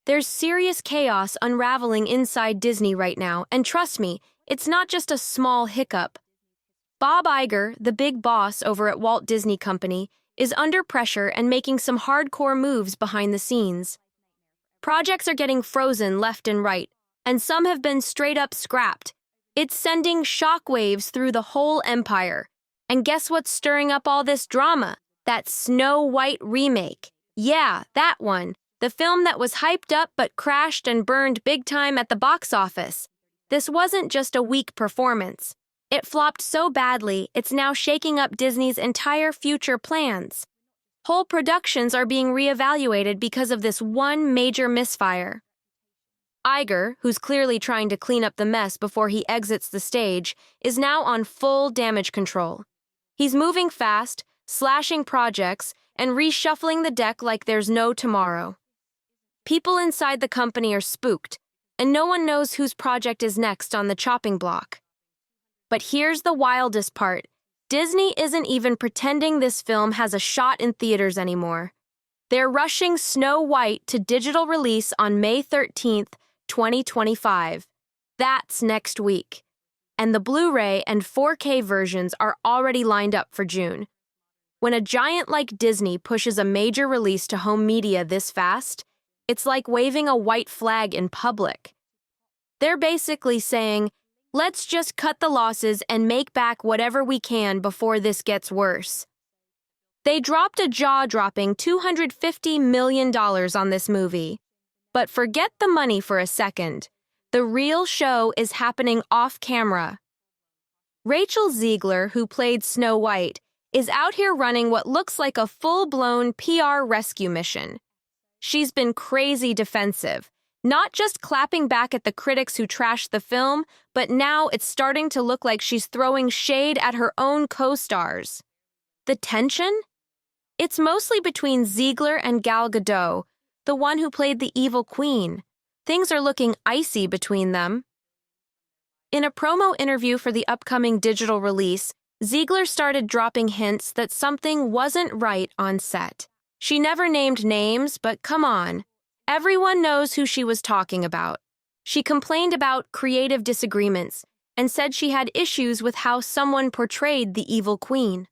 There's serious chaos unraveling inside Disney right now, and trust me, it's not just a small hiccup. Bob Iger, the big boss over at Walt Disney Company, is under pressure and making some hardcore moves behind the scenes. Projects are getting frozen left and right, and some have been straight up scrapped. It's sending shockwaves through the whole empire. And guess what's stirring up all this drama? That Snow White remake. Yeah, that one. The film that was hyped up but crashed and burned big time at the box office. This wasn't just a weak performance. It flopped so badly, it's now shaking up Disney's entire future plans. Whole productions are being reevaluated because of this one major misfire. Iger, who's clearly trying to clean up the mess before he exits the stage, is now on full damage control. He's moving fast, slashing projects, and reshuffling the deck like there's no tomorrow. People inside the company are spooked, and no one knows whose project is next on the chopping block. But here's the wildest part. Disney isn't even pretending this film has a shot in theaters anymore. They're rushing Snow White to digital release on May 13th, 2025. That's next week. And the Blu-ray and 4K versions are already lined up for June. When a giant like Disney pushes a major release to home media this fast, it's like waving a white flag in public. They're basically saying, let's just cut the losses and make back whatever we can before this gets worse. They dropped a jaw-dropping $250 million on this movie. But forget the money for a second. The real show is happening off-camera. Rachel Zegler, who played Snow White, is out here running what looks like a full-blown PR rescue mission. She's been crazy defensive, not just clapping back at the critics who trashed the film, but now it's starting to look like she's throwing shade at her own co-stars. The tension? It's mostly between Zegler and Gal Gadot, the one who played the evil queen. Things are looking icy between them. In a promo interview for the upcoming digital release, Zegler started dropping hints that something wasn't right on set. She never named names, but come on. Everyone knows who she was talking about. She complained about creative disagreements and said she had issues with how someone portrayed the evil queen.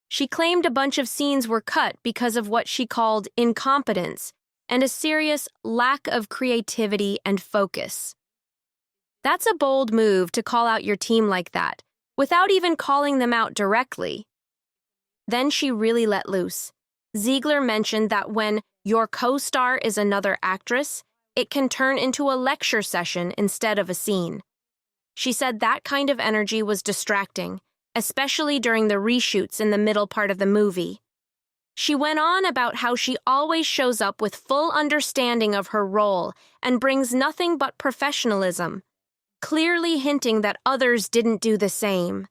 She claimed a bunch of scenes were cut because of what she called incompetence and a serious lack of creativity and focus. That's a bold move to call out your team like that, without even calling them out directly. Then she really let loose. Zegler mentioned that when your co-star is another actress, it can turn into a lecture session instead of a scene. She said that kind of energy was distracting, especially during the reshoots in the middle part of the movie. She went on about how she always shows up with full understanding of her role and brings nothing but professionalism, clearly hinting that others didn't do the same.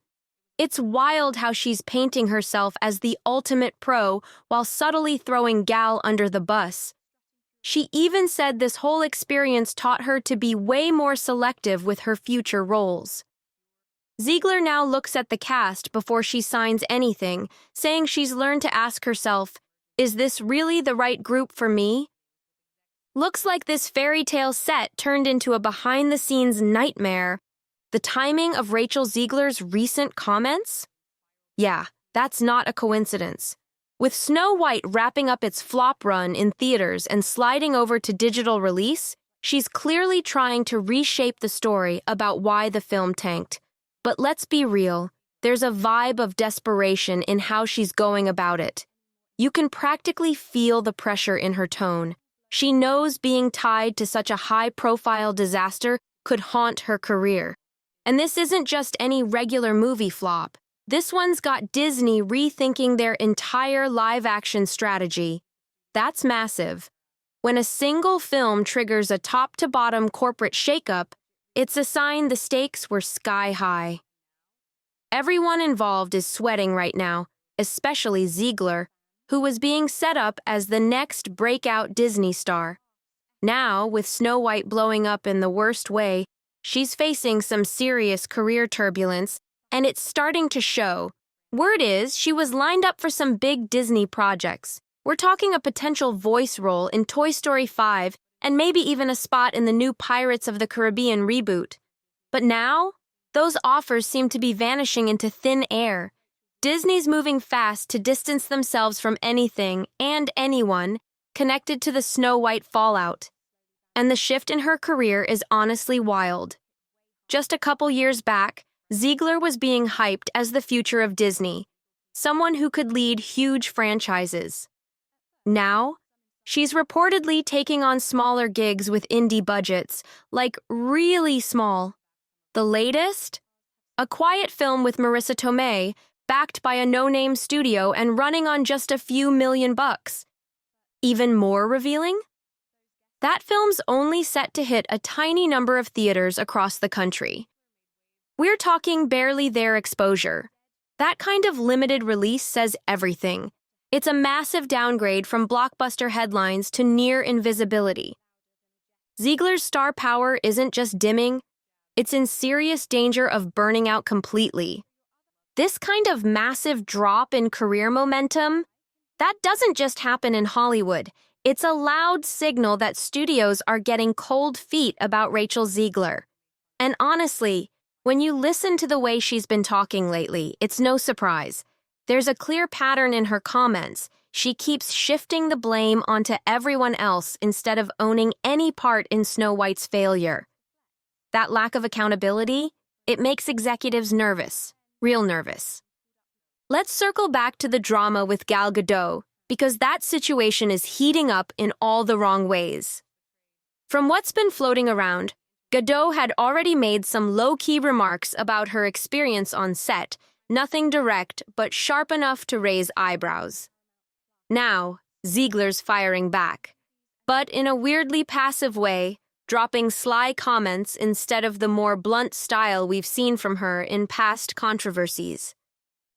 It's wild how she's painting herself as the ultimate pro while subtly throwing Gal under the bus. She even said this whole experience taught her to be way more selective with her future roles. Zegler now looks at the cast before she signs anything, saying she's learned to ask herself, is this really the right group for me? Looks like this fairy tale set turned into a behind-the-scenes nightmare. The timing of Rachel Zegler's recent comments? Yeah, that's not a coincidence. With Snow White wrapping up its flop run in theaters and sliding over to digital release, she's clearly trying to reshape the story about why the film tanked. But let's be real, there's a vibe of desperation in how she's going about it. You can practically feel the pressure in her tone. She knows being tied to such a high-profile disaster could haunt her career. And this isn't just any regular movie flop. This one's got Disney rethinking their entire live-action strategy. That's massive. When a single film triggers a top-to-bottom corporate shakeup, it's a sign the stakes were sky-high. Everyone involved is sweating right now, especially Zegler, who was being set up as the next breakout Disney star. Now, with Snow White blowing up in the worst way, she's facing some serious career turbulence, and it's starting to show. Word is, she was lined up for some big Disney projects. We're talking a potential voice role in Toy Story 5 and maybe even a spot in the new Pirates of the Caribbean reboot. But now, those offers seem to be vanishing into thin air. Disney's moving fast to distance themselves from anything and anyone connected to the Snow White fallout. And the shift in her career is honestly wild. Just a couple years back, Zegler was being hyped as the future of Disney, someone who could lead huge franchises. Now, she's reportedly taking on smaller gigs with indie budgets, like really small. The latest? A quiet film with Marissa Tomei, backed by a no-name studio and running on just a few million bucks. Even more revealing? That film's only set to hit a tiny number of theaters across the country. We're talking barely there exposure. That kind of limited release says everything. It's a massive downgrade from blockbuster headlines to near invisibility. Zegler's star power isn't just dimming, it's in serious danger of burning out completely. This kind of massive drop in career momentum, that doesn't just happen in Hollywood. It's a loud signal that studios are getting cold feet about Rachel Zegler. And honestly, when you listen to the way she's been talking lately, it's no surprise. There's a clear pattern in her comments. She keeps shifting the blame onto everyone else instead of owning any part in Snow White's failure. That lack of accountability, it makes executives nervous, real nervous. Let's circle back to the drama with Gal Gadot, because that situation is heating up in all the wrong ways. From what's been floating around, Gadot had already made some low-key remarks about her experience on set, nothing direct but sharp enough to raise eyebrows. Now, Zegler's firing back, but in a weirdly passive way, dropping sly comments instead of the more blunt style we've seen from her in past controversies.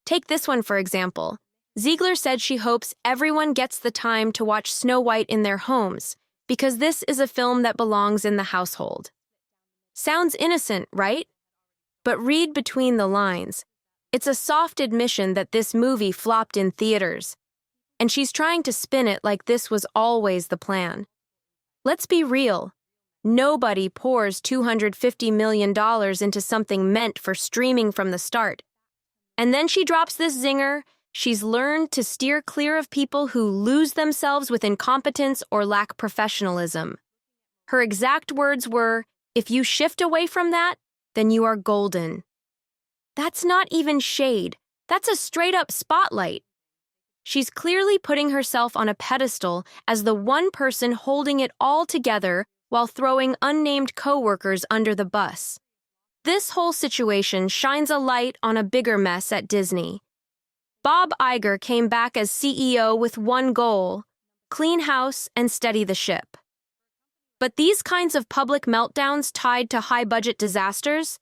Take this one, for example. Zegler said she hopes everyone gets the time to watch Snow White in their homes, because this is a film that belongs in the household. Sounds innocent, right? But read between the lines. It's a soft admission that this movie flopped in theaters, and she's trying to spin it like this was always the plan. Let's be real. Nobody pours $250 million into something meant for streaming from the start. And then she drops this zinger. She's learned to steer clear of people who lose themselves with incompetence or lack professionalism. Her exact words were, "If you shift away from that, then you are golden." That's not even shade. That's a straight-up spotlight. She's clearly putting herself on a pedestal as the one person holding it all together while throwing unnamed coworkers under the bus. This whole situation shines a light on a bigger mess at Disney. Bob Iger came back as CEO with one goal: clean house and steady the ship. But these kinds of public meltdowns tied to high-budget disasters,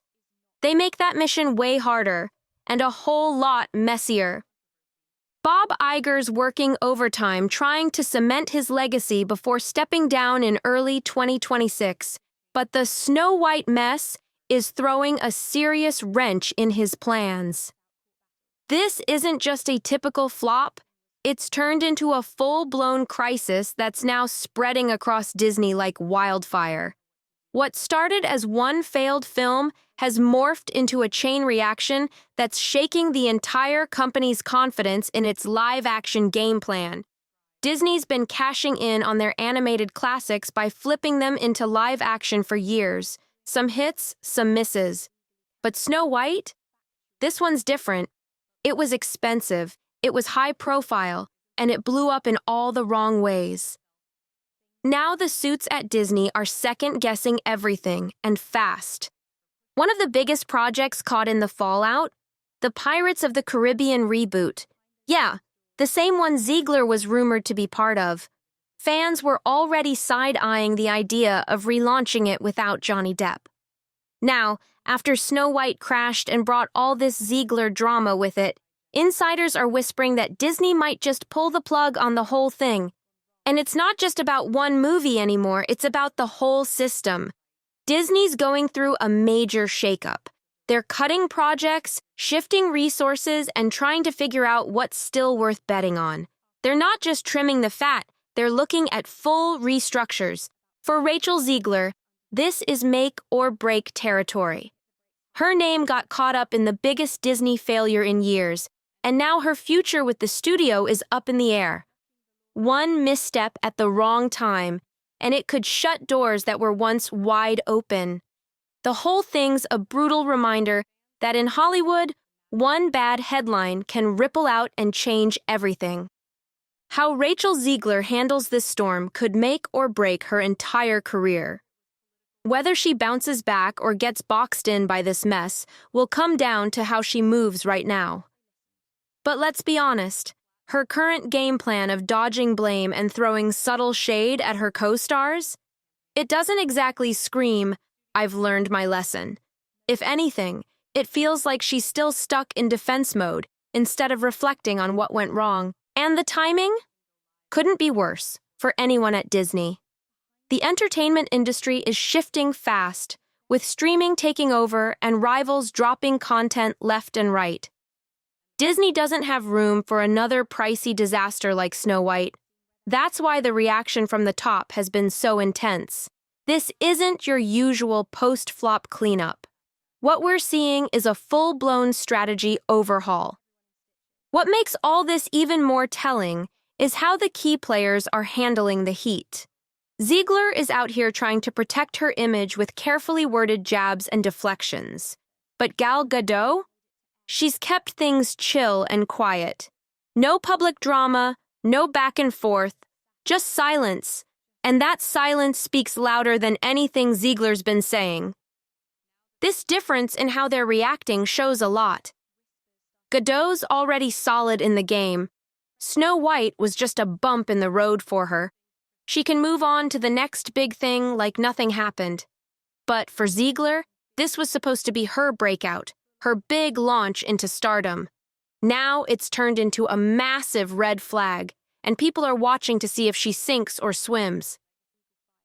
they make that mission way harder and a whole lot messier. Bob Iger's working overtime trying to cement his legacy before stepping down in early 2026, but the Snow White mess is throwing a serious wrench in his plans. This isn't just a typical flop, it's turned into a full-blown crisis that's now spreading across Disney like wildfire. What started as one failed film has morphed into a chain reaction that's shaking the entire company's confidence in its live-action game plan. Disney's been cashing in on their animated classics by flipping them into live action for years. Some hits, some misses. But Snow White? This one's different. It was expensive, it was high profile, and it blew up in all the wrong ways. Now the suits at Disney are second-guessing everything, and fast. One of the biggest projects caught in the fallout? The Pirates of the Caribbean reboot. Yeah, the same one Zegler was rumored to be part of. Fans were already side-eyeing the idea of relaunching it without Johnny Depp. Now, after Snow White crashed and brought all this Zegler drama with it, insiders are whispering that Disney might just pull the plug on the whole thing. And it's not just about one movie anymore, it's about the whole system. Disney's going through a major shakeup. They're cutting projects, shifting resources, and trying to figure out what's still worth betting on. They're not just trimming the fat, they're looking at full restructures. For Rachel Zegler, this is make or break territory. Her name got caught up in the biggest Disney failure in years, and now her future with the studio is up in the air. One misstep at the wrong time, and it could shut doors that were once wide open. The whole thing's a brutal reminder that in Hollywood, one bad headline can ripple out and change everything. How Rachel Zegler handles this storm could make or break her entire career. Whether she bounces back or gets boxed in by this mess will come down to how she moves right now. But let's be honest, her current game plan of dodging blame and throwing subtle shade at her co-stars? It doesn't exactly scream, "I've learned my lesson." If anything, it feels like she's still stuck in defense mode instead of reflecting on what went wrong. And the timing? Couldn't be worse for anyone at Disney. The entertainment industry is shifting fast, with streaming taking over and rivals dropping content left and right. Disney doesn't have room for another pricey disaster like Snow White. That's why the reaction from the top has been so intense. This isn't your usual post-flop cleanup. What we're seeing is a full-blown strategy overhaul. What makes all this even more telling is how the key players are handling the heat. Zegler is out here trying to protect her image with carefully worded jabs and deflections. But Gal Gadot? She's kept things chill and quiet. No public drama, no back and forth, just silence. And that silence speaks louder than anything Ziegler's been saying. This difference in how they're reacting shows a lot. Gadot's already solid in the game. Snow White was just a bump in the road for her. She can move on to the next big thing like nothing happened. But for Zegler, this was supposed to be her breakout, her big launch into stardom. Now it's turned into a massive red flag, and people are watching to see if she sinks or swims.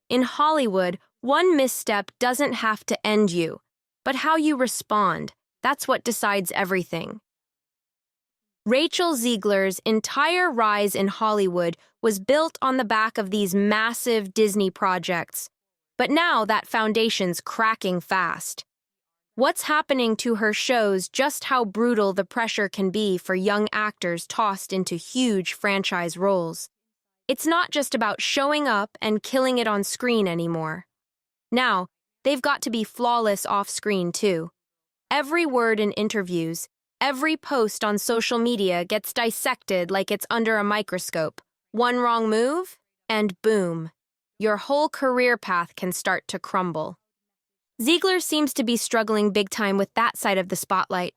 In Hollywood, one misstep doesn't have to end you, but how you respond, that's what decides everything. Rachel Zegler's entire rise in Hollywood was built on the back of these massive Disney projects, but now that foundation's cracking fast. What's happening to her shows just how brutal the pressure can be for young actors tossed into huge franchise roles. It's not just about showing up and killing it on screen anymore. Now, they've got to be flawless off-screen too. Every word in interviews, every post on social media gets dissected like it's under a microscope. One wrong move, and boom, your whole career path can start to crumble. Zegler seems to be struggling big time with that side of the spotlight.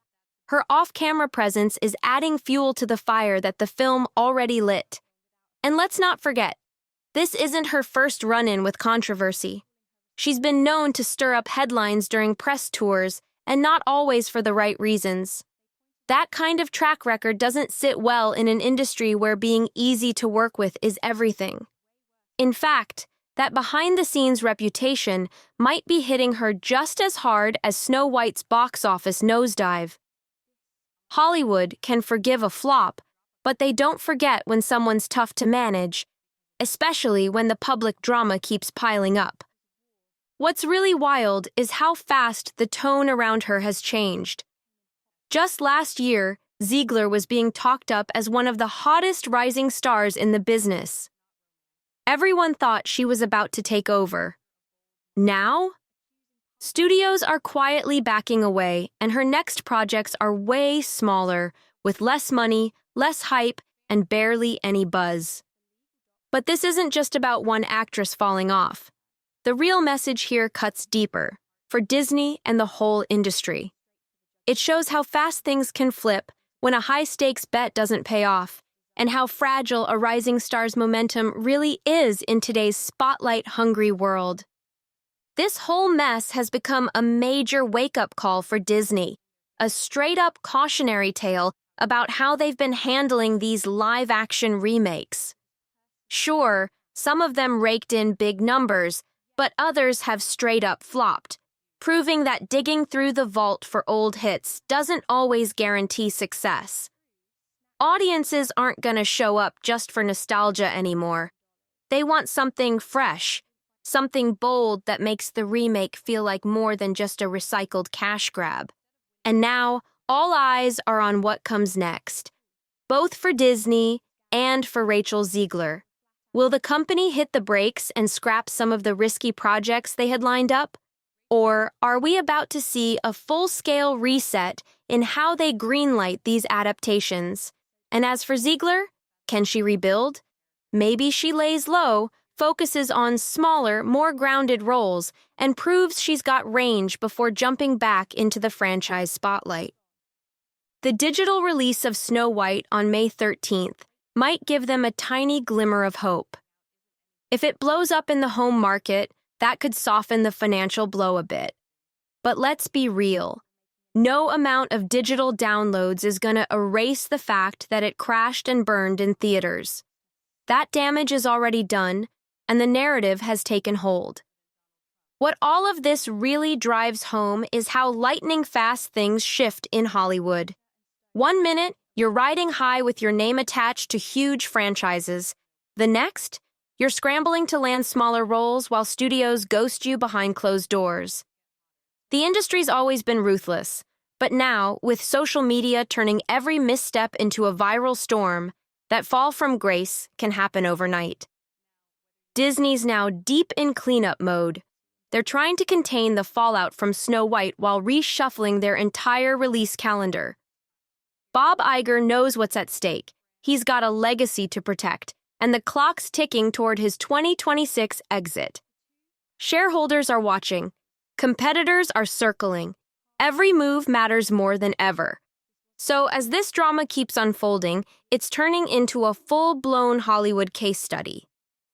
Her off-camera presence is adding fuel to the fire that the film already lit. And let's not forget, this isn't her first run-in with controversy. She's been known to stir up headlines during press tours, and not always for the right reasons. That kind of track record doesn't sit well in an industry where being easy to work with is everything. In fact, that behind-the-scenes reputation might be hitting her just as hard as Snow White's box office nosedive. Hollywood can forgive a flop, but they don't forget when someone's tough to manage, especially when the public drama keeps piling up. What's really wild is how fast the tone around her has changed. Just last year, Zegler was being talked up as one of the hottest rising stars in the business. Everyone thought she was about to take over. Now? Studios are quietly backing away, and her next projects are way smaller, with less money, less hype, and barely any buzz. But this isn't just about one actress falling off. The real message here cuts deeper, for Disney and the whole industry. It shows how fast things can flip when a high-stakes bet doesn't pay off, and how fragile a rising star's momentum really is in today's spotlight-hungry world. This whole mess has become a major wake-up call for Disney, a straight-up cautionary tale about how they've been handling these live-action remakes. Sure, some of them raked in big numbers, but others have straight-up flopped, proving that digging through the vault for old hits doesn't always guarantee success. Audiences aren't gonna show up just for nostalgia anymore. They want something fresh, something bold that makes the remake feel like more than just a recycled cash grab. And now, all eyes are on what comes next, both for Disney and for Rachel Zegler. Will the company hit the brakes and scrap some of the risky projects they had lined up? Or are we about to see a full-scale reset in how they greenlight these adaptations? And as for Ziegler, can she rebuild? Maybe she lays low, focuses on smaller, more grounded roles, and proves she's got range before jumping back into the franchise spotlight. The digital release of Snow White on May 13th might give them a tiny glimmer of hope. If it blows up in the home market, that could soften the financial blow a bit. But let's be real. No amount of digital downloads is going to erase the fact that it crashed and burned in theaters. That damage is already done, and the narrative has taken hold. What all of this really drives home is how lightning fast things shift in Hollywood. 1 minute, you're riding high with your name attached to huge franchises. The next, you're scrambling to land smaller roles while studios ghost you behind closed doors. The industry's always been ruthless, but now, with social media turning every misstep into a viral storm, that fall from grace can happen overnight. Disney's now deep in cleanup mode. They're trying to contain the fallout from Snow White while reshuffling their entire release calendar. Bob Iger knows what's at stake. He's got a legacy to protect, and the clock's ticking toward his 2026 exit. Shareholders are watching. Competitors are circling. Every move matters more than ever. So as this drama keeps unfolding, it's turning into a full-blown Hollywood case study.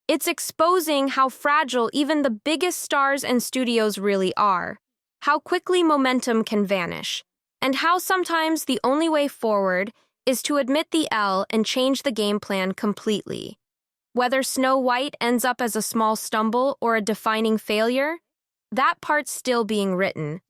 It's exposing how fragile even the biggest stars and studios really are, how quickly momentum can vanish, and how sometimes the only way forward is to admit the L and change the game plan completely. Whether Snow White ends up as a small stumble or a defining failure, that part's still being written.